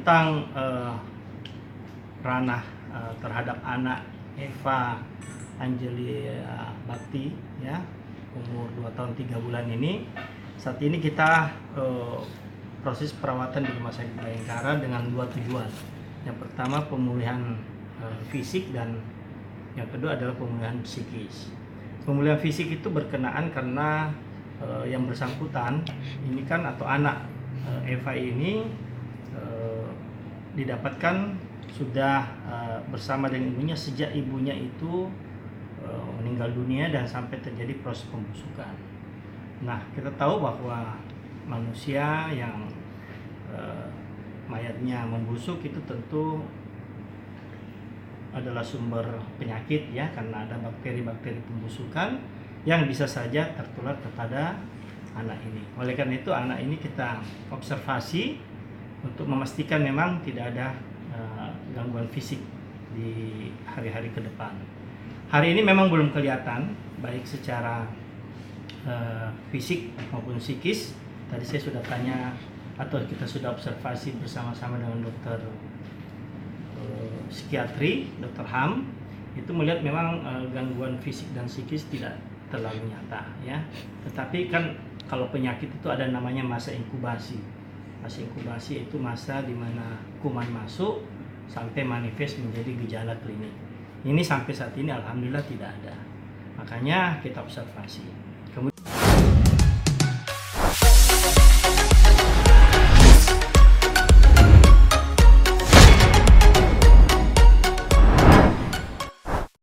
tentang ranah terhadap anak Eva Angelia Bakti, ya, umur 2 tahun 3 bulan ini. Saat ini kita proses perawatan di Rumah Sakit Bayangkara dengan 2 tujuan. Yang pertama pemulihan fisik, dan yang kedua adalah pemulihan psikis. Pemulihan fisik itu berkenaan karena yang bersangkutan ini kan, atau anak Eva ini didapatkan sudah bersama dengan ibunya sejak ibunya itu meninggal dunia dan sampai terjadi proses pembusukan. Nah, kita tahu bahwa manusia yang mayatnya membusuk itu tentu adalah sumber penyakit, ya, karena ada bakteri-bakteri pembusukan yang bisa saja tertular kepada anak ini. Oleh karena itu anak ini kita observasi untuk memastikan memang tidak ada gangguan fisik di hari-hari ke depan. Hari ini memang belum kelihatan baik secara fisik maupun psikis. Tadi saya sudah tanya atau kita sudah observasi bersama-sama dengan dokter psikiatri, dokter Ham, itu melihat memang gangguan fisik dan psikis tidak terlalu nyata, ya. Tetapi kan kalau penyakit itu ada namanya masa inkubasi. Masa inkubasi itu masa di mana kuman masuk sampai manifest menjadi gejala klinik. Ini sampai saat ini alhamdulillah tidak ada. Makanya kita observasi.